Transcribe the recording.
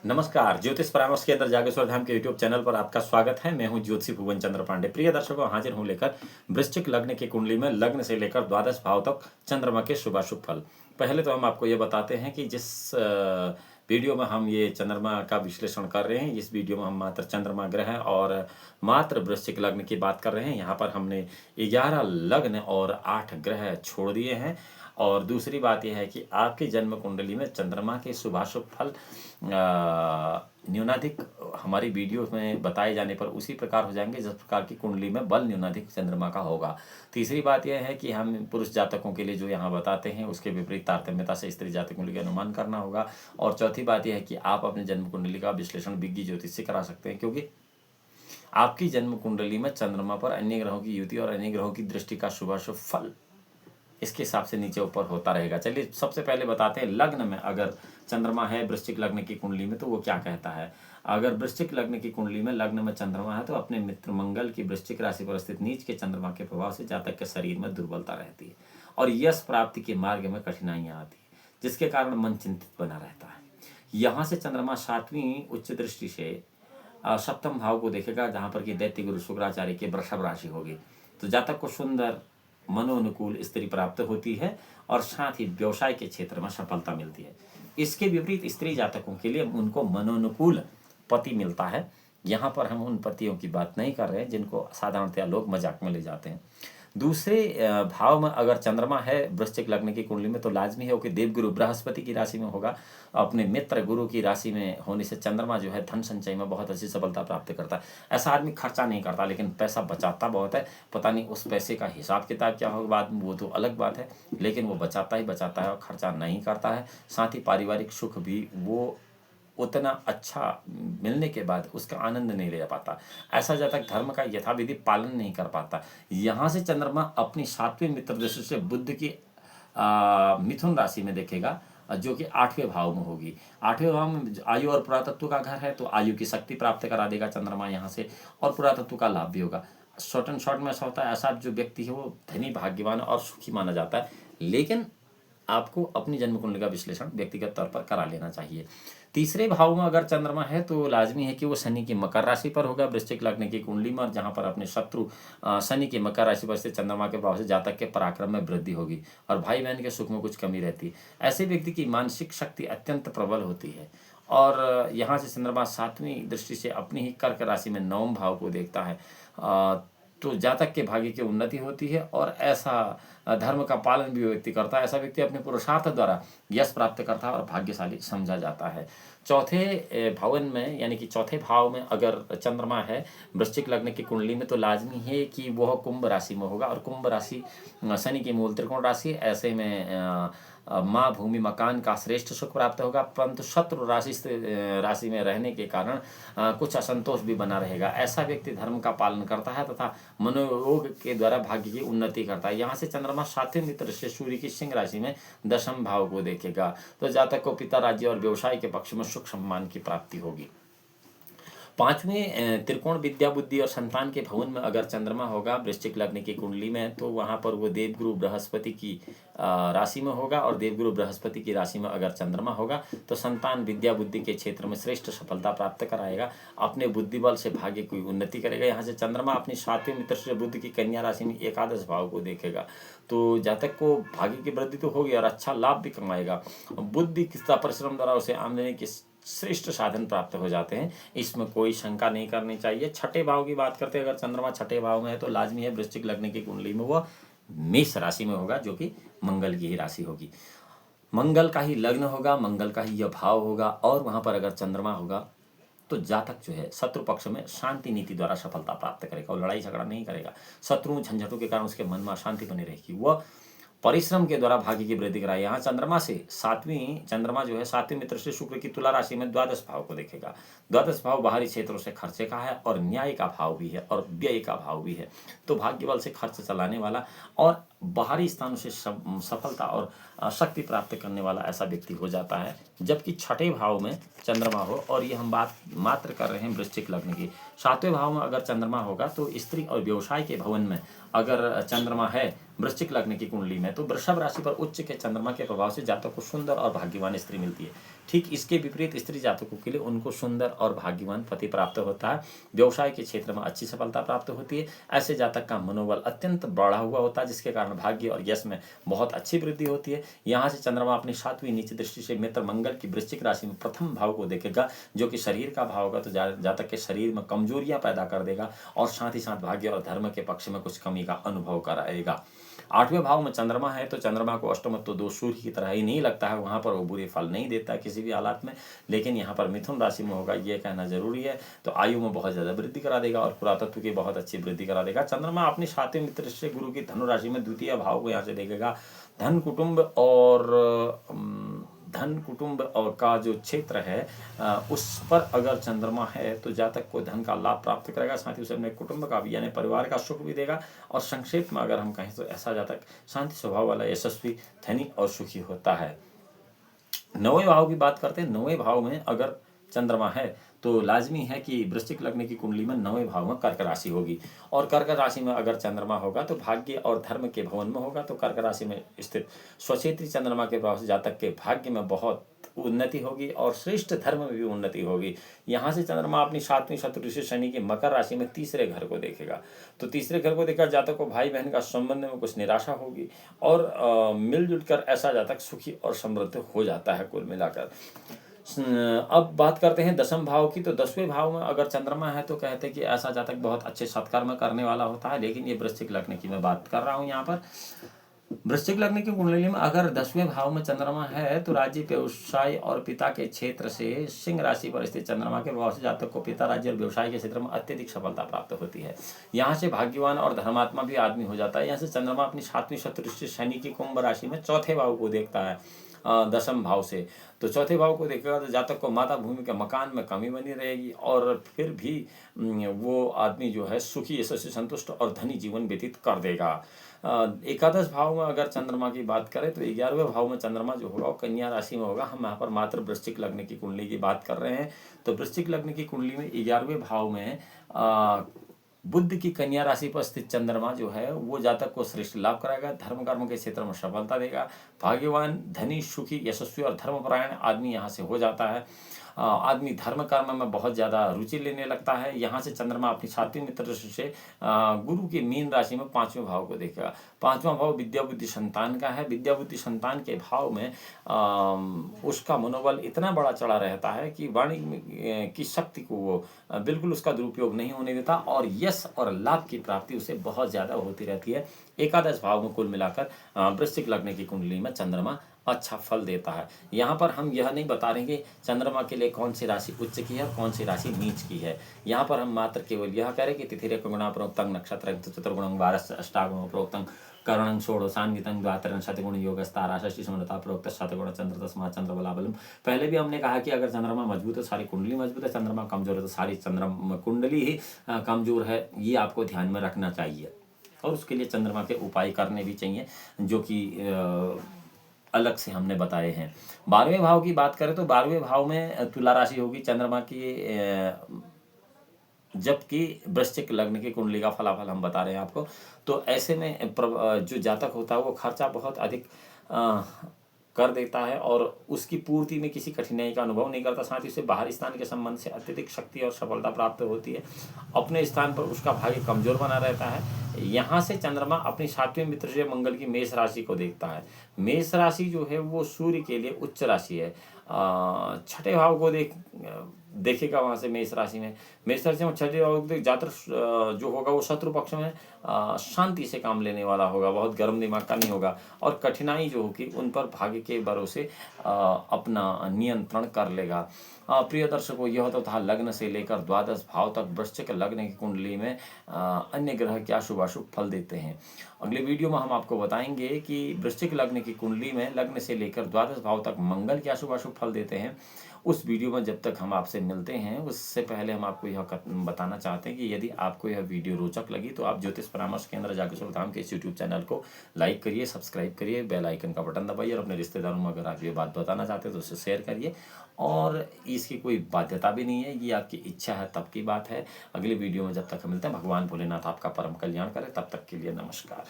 नमस्कार, ज्योतिष परामर्श के अंदर जागेश्वर धाम के यूट्यूब चैनल पर आपका स्वागत है। मैं हूं ज्योतिषी भुवन चंद्र पांडे। प्रिय दर्शकों, हाजिर हूं लेकर वृश्चिक लग्न की कुंडली में लग्न से लेकर द्वादश भाव तक चंद्रमा के शुभाशुभ फल। पहले तो हम आपको ये बताते हैं कि जिस वीडियो में हम ये चंद्रमा का विश्लेषण कर रहे हैं, इस वीडियो में हम मात्र चंद्रमा ग्रह और मात्र वृश्चिक लग्न की बात कर रहे हैं। यहाँ पर हमने 11 लग्न और 8 ग्रह छोड़ दिए हैं। और दूसरी बात यह है कि आपकी जन्म कुंडली में चंद्रमा के शुभाशुभ फल न्यूनाधिक हमारी वीडियो में बताए जाने पर उसी प्रकार हो जाएंगे जिस प्रकार की कुंडली में बल न्यूनाधिक चंद्रमा का होगा। तीसरी बात यह है कि हम पुरुष जातकों के लिए जो यहाँ बताते हैं उसके विपरीत तारतम्यता से स्त्री जातक कुंडली का अनुमान करना होगा। और चौथी बात यह है कि आप अपने जन्म कुंडली का विश्लेषण विज्ञ ज्योतिष से करा सकते हैं, क्योंकि आपकी जन्म कुंडली में चंद्रमा पर अन्य ग्रहों की युति और अन्य ग्रहों की दृष्टि का शुभाशुभ फल इसके हिसाब से नीचे ऊपर होता रहेगा। चलिए सबसे पहले बताते हैं लग्न में अगर चंद्रमा है वृश्चिक लग्न की कुंडली में तो वो क्या कहता है। अगर वृश्चिक लग्न की कुंडली में लग्न में चंद्रमा है तो अपने मित्र मंगल की वृश्चिक राशि पर स्थित नीच के चंद्रमा के प्रभाव से जातक के शरीर में दुर्बलता रहती है और यश प्राप्ति के मार्ग में कठिनाइयां आती है, जिसके कारण मन चिंतित बना रहता है। यहाँ से चंद्रमा 7वीं उच्च दृष्टि से सप्तम भाव को देखेगा, जहाँ पर कि दैत्य गुरु शुक्राचार्य की वृषभ राशि होगी। तो जातक को सुंदर मनोनुकूल स्त्री प्राप्त होती है और साथ ही व्यवसाय के क्षेत्र में सफलता मिलती है। इसके विपरीत स्त्री जातकों के लिए उनको मनोनुकूल पति मिलता है। यहाँ पर हम उन पतियों की बात नहीं कर रहे हैं जिनको साधारणतया लोग मजाक में ले जाते हैं। दूसरे भाव में अगर चंद्रमा है वृश्चिक लग्न की कुंडली में तो लाजमी है कि देवगुरु बृहस्पति की राशि में होगा। अपने मित्र गुरु की राशि में होने से चंद्रमा जो है धन संचय में बहुत अच्छी सफलता प्राप्त करता है। ऐसा आदमी खर्चा नहीं करता लेकिन पैसा बचाता बहुत है। पता नहीं उस पैसे का हिसाब किताब क्या होगा बाद में, वो तो अलग बात है, लेकिन वो बचाता ही बचाता है और खर्चा नहीं करता है। साथ ही पारिवारिक सुख भी वो उतना अच्छा मिलने के बाद उसका आनंद नहीं ले पाता। ऐसा जातक धर्म का यथाविधि पालन नहीं कर पाता। यहाँ से चंद्रमा अपनी 7वीं मित्र दृष्टि से बुध की मिथुन राशि में देखेगा, जो कि 8वें भाव में होगी। 8वें भाव में आयु और पुरातत्व का घर है, तो आयु की शक्ति प्राप्त करा देगा चंद्रमा यहाँ से, और पुरातत्व का लाभ भी होगा। शॉर्ट एंड शॉर्ट में ऐसा होता है, ऐसा जो व्यक्ति है वो धनी भाग्यवान और सुखी माना जाता है, लेकिन आपको अपनी जन्म कुंडली का विश्लेषण व्यक्तिगत तौर पर करा लेना चाहिए। तीसरे भाव में अगर चंद्रमा है तो लाजमी है कि वो शनि की मकर राशि पर होगा वृश्चिक लग्न की कुंडली में, और जहाँ पर अपने शत्रु शनि की मकर राशि पर से चंद्रमा के प्रभाव से जातक के पराक्रम में वृद्धि होगी और भाई बहन के सुख में कुछ कमी रहती है। ऐसे व्यक्ति की मानसिक शक्ति अत्यंत प्रबल होती है। और यहाँ से चंद्रमा 7वीं दृष्टि से अपनी ही कर्क राशि में 9वें भाव को देखता है, तो जातक के भाग्य की उन्नति होती है और ऐसा धर्म का पालन भी व्यक्ति करता है। ऐसा व्यक्ति अपने पुरुषार्थ द्वारा यश प्राप्त करता है और भाग्यशाली समझा जाता है। चौथे भवन में यानी कि चौथे भाव में अगर चंद्रमा है वृश्चिक लग्न की कुंडली में तो लाजमी है कि वह कुंभ राशि में होगा, और कुंभ राशि शनि की मूल त्रिकोण राशि है। ऐसे में माँ भूमि मकान का श्रेष्ठ सुख प्राप्त होगा, परंतु शत्रु राशि में रहने के कारण कुछ असंतोष भी बना रहेगा। ऐसा व्यक्ति धर्म का पालन करता है तथा मनोयोग के द्वारा भाग्य की उन्नति करता है। यहाँ से चंद्रमा 7वें मित्र से सूर्य की सिंह राशि में 10वें भाव को देखेगा, तो जातक को पिता राज्य और व्यवसाय के पक्ष में सुख सम्मान की प्राप्ति होगी। 5वें त्रिकोण विद्या बुद्धि और संतान के भवन में अगर चंद्रमा होगा वृश्चिक लग्न की कुंडली में तो वहाँ पर वो देवगुरु बृहस्पति की राशि में होगा, और देवगुरु बृहस्पति की राशि में अगर चंद्रमा होगा तो संतान विद्या बुद्धि के क्षेत्र में श्रेष्ठ सफलता प्राप्त कराएगा, अपने बुद्धि बल से भाग्य की उन्नति करेगा। यहाँ से चंद्रमा अपनी 7वें मित्र से बुध की कन्या राशि में एकादश भाव को देखेगा, तो जातक को भाग्य की वृद्धि तो होगी और अच्छा लाभ भी कमाएगा। बुद्धि का परिश्रम द्वारा उसे आमदनी की श्रेष्ठ साधन प्राप्त हो जाते हैं, इसमें कोई शंका नहीं करनी चाहिए। छठे भाव की बात करते हैं, अगर चंद्रमा छठे भाव में है तो लाजमी है वृश्चिक लग्न की कुंडली में वो मेष राशि में होगा, जो कि मंगल की ही राशि होगी, मंगल का ही लग्न होगा, मंगल का ही यह भाव होगा। और वहां पर अगर चंद्रमा होगा तो जातक जो है शत्रु पक्ष में शांति नीति द्वारा सफलता प्राप्त करेगा, और लड़ाई झगड़ा नहीं करेगा। शत्रु झंझटों के कारण उसके मन में अशांति बनी रहेगी, वह परिश्रम के द्वारा भाग्य की वृद्धि कराए। यहाँ चंद्रमा से 7वीं चंद्रमा जो है 7वें मित्र से शुक्र की तुला राशि में द्वादश भाव को देखेगा। द्वादश भाव बाहरी क्षेत्रों से खर्चे का है और न्याय का भाव भी है और व्यय का भाव भी है, तो भाग्य बल से खर्च चलाने वाला और बाहरी स्थानों से सफलता और शक्ति प्राप्त करने वाला ऐसा व्यक्ति हो जाता है। जबकि छठे भाव में चंद्रमा हो, और ये हम बात मात्र कर रहे हैं वृश्चिक लग्न की। 7वें भाव में अगर चंद्रमा होगा तो स्त्री और व्यवसाय के भवन में अगर चंद्रमा है वृश्चिक लग्न की कुंडली में तो वृषभ राशि पर उच्च के चंद्रमा के प्रभाव से जातक को सुंदर और भाग्यवान स्त्री मिलती है। ठीक इसके विपरीत स्त्री जातकों के लिए उनको सुंदर और भाग्यवान पति प्राप्त होता है। व्यवसाय के क्षेत्र में अच्छी सफलता प्राप्त होती है। ऐसे जातक का मनोबल अत्यंत बढ़ा हुआ होता है, जिसके कारण भाग्य और यश में बहुत अच्छी वृद्धि होती है। यहाँ से चंद्रमा अपनी 7वीं नीच दृष्टि से मित्र मंगल की वृश्चिक राशि में प्रथम भाव को देखेगा, जो कि शरीर का भाव होगा। तो जातक के शरीर में कमजोरियां पैदा कर देगा और साथ ही साथ भाग्य और धर्म के पक्ष में कुछ कमी का अनुभव कराएगा। 8वें भाव में चंद्रमा है तो चंद्रमा को अष्टमत्व दोष सूर्य की तरह ही नहीं लगता है, वहां पर वो बुरे फल नहीं देता है किसी भी हालात में। लेकिन यहाँ पर मिथुन राशि में होगा, ये कहना जरूरी है। तो आयु में बहुत ज्यादा वृद्धि करा देगा और पुरातत्व की बहुत अच्छी वृद्धि करा देगा। चंद्रमा अपनी 7वें मित्र से गुरु की धनु राशि में द्वितीय भाव को यहाँ से देखेगा। धन कुटुंब और का जो क्षेत्र है उस पर अगर चंद्रमा है तो जातक को धन का लाभ प्राप्त करेगा, साथ ही उसे अपने कुटुंब का भी यानी परिवार का सुख भी देगा। और संक्षेप में अगर हम कहें तो ऐसा जातक शांति स्वभाव वाला, यशस्वी, धनी और सुखी होता है। 9वें भाव की बात करते हैं। 9वें भाव में अगर चंद्रमा है तो लाजमी है कि वृश्चिक लग्न की कुंडली में 9वें भाव में कर्क राशि होगी। और कर्क राशि में अगर चंद्रमा होगा तो भाग्य और धर्म के भवन में होगा। तो कर्क राशि में स्थित स्वक्षेत्री चंद्रमा के प्रभाव से जातक के भाग्य में बहुत उन्नति होगी और श्रेष्ठ धर्म में भी उन्नति होगी। यहाँ से चंद्रमा अपनी 7वीं शत्रु से शनि की मकर राशि में तीसरे घर को देखेगा। तो तीसरे घर को देखकर जातक को भाई बहन का संबंध में कुछ निराशा होगी और मिलजुल कर ऐसा जातक सुखी और समृद्ध हो जाता है कुल मिलाकर। अब बात करते हैं 10वें भाव की। तो 10वें भाव में अगर चंद्रमा है तो कहते हैं कि ऐसा जातक बहुत अच्छे सत्कर्म करने वाला होता है। लेकिन ये वृश्चिक लग्न की मैं बात कर रहा हूँ। यहाँ पर वृश्चिक लग्न की कुंडली में अगर 10वें भाव में चंद्रमा है तो राज्य, व्यवसाय और पिता के क्षेत्र से सिंह राशि पर स्थित चंद्रमा के प्रभाव से जातक को पिता, राज्य और व्यवसाय के क्षेत्र में अत्यधिक सफलता प्राप्त होती है। यहाँ से भाग्यवान और धर्मात्मा भी आदमी हो जाता है। यहाँ से चंद्रमा अपनी 7वीं शत्रु से शनि की कुंभ राशि में चौथे भाव को देखता है 10वें भाव से। तो चौथे भाव को देखेगा तो जातक को माता भूमि के मकान में कमी बनी रहेगी और फिर भी वो आदमी जो है सुखी, यशस्वी, संतुष्ट और धनी जीवन व्यतीत कर देगा। एकादश भाव में अगर चंद्रमा की बात करें तो 11वें भाव में चंद्रमा जो होगा वो कन्या राशि में होगा। हम यहाँ पर मात्र वृश्चिक लग्न की कुंडली की बात कर रहे हैं। तो वृश्चिक लग्न की कुंडली में 11वें भाव में बुध की कन्या राशि पर स्थित चंद्रमा जो है वो जातक को श्रेष्ठ लाभ कराएगा, धर्म कर्म के क्षेत्र में सफलता देगा। भाग्यवान, धनी, सुखी, यशस्वी और धर्मपरायण आदमी यहाँ से हो जाता है। आदमी धर्म कर्म में बहुत ज़्यादा रुचि लेने लगता है। यहाँ से चंद्रमा अपनी 7वीं मित्र से गुरु की मीन राशि में 5वें भाव को देखेगा। 5वां भाव विद्या बुद्धि संतान का है। विद्या बुद्धि संतान के भाव में उसका मनोबल इतना बड़ा चढ़ा रहता है कि वाणी की शक्ति को वो बिल्कुल उसका दुरुपयोग नहीं होने देता और यश और लाभ की प्राप्ति उसे बहुत ज़्यादा होती रहती है। एकादश भाव में कुल मिलाकर वृश्चिक लग्न की कुंडली में चंद्रमा अच्छा फल देता है। यहाँ पर हम यह नहीं बता रहे कि चंद्रमा के लिए कौन सी राशि उच्च की है और कौन सी राशि नीच की है। यहाँ पर हम मात्र केवल यह कह रहे कि तिथिरेक गुणा प्रोक्तं नक्षत्र चतुर्गुणं 12 अष्टागुणं प्रोक्तं करणं षोडशान्वितं द्वातरं शतगुण योगस्तारा षष्ठी समन्वता प्रोक्त शतगुण चंद्र तस्मात् चंद्र बलाबलम। पहले भी हमने कहा कि अगर चंद्रमा मजबूत है सारी कुंडली मजबूत है, चंद्रमा कमजोर है तो सारी चंद्रमा कुंडली ही कमजोर है। ये आपको ध्यान में रखना चाहिए और उसके लिए चंद्रमा के उपाय करने भी चाहिए जो कि अलग से हमने बताए हैं। 12वें भाव की बात करें तो 12वें भाव में तुला राशि होगी चंद्रमा की, जबकि वृश्चिक लग्न की कुंडली का फलाफल हम बता रहे हैं आपको। तो ऐसे में जो जातक होता है वो खर्चा बहुत अधिक कर देता है और उसकी पूर्ति में किसी कठिनाई का अनुभव नहीं करता। साथ ही उसे बाहरी स्थान के संबंध से अत्यधिक शक्ति और सफलता प्राप्त होती है। अपने स्थान पर उसका भाग्य कमजोर बना रहता है। यहाँ से चंद्रमा अपनी 7वें मित्र से मंगल की मेष राशि को देखता है। मेष राशि जो है वो सूर्य के लिए उच्च राशि है। 6ठे भाव को देखेगा वहाँ से मेष राशि में। मेष राशि में 6ठे भाव को जातक जो होगा वो शत्रु पक्ष में शांति से काम लेने वाला होगा, बहुत गर्म दिमाग का नहीं होगा और कठिनाई जो होगी उन पर भाग्य के भरोसे अपना नियंत्रण कर लेगा। प्रिय दर्शकों, यह तो था लग्न से लेकर द्वादश भाव तक वृश्चिक लग्न की कुंडली में अन्य ग्रह क्या शुभाशुभ फल देते हैं। अगले वीडियो में हम आपको बताएंगे कि वृश्चिक लग्न की कुंडली में लग्न से लेकर द्वादश भाव तक मंगल क्या शुभाशुभ फल देते हैं। उस वीडियो में जब तक हम आपसे मिलते हैं उससे पहले हम आपको यह बताना चाहते हैं कि यदि आपको यह वीडियो रोचक लगी तो आप ज्योतिष परामर्श केंद्र जागेश्वर धाम के इस यूट्यूब चैनल को लाइक करिए, सब्सक्राइब करिए, बेल आइकन का बटन दबाइए और अपने रिश्तेदारों में अगर आप ये बात बताना चाहते हैं तो उसे शेयर करिए। और इसकी कोई बाध्यता भी नहीं है, ये आपकी इच्छा है तब की बात है। अगले वीडियो में जब तक हम मिलते हैं, भगवान भोलेनाथ आपका परम कल्याण करे। तब तक के लिए नमस्कार।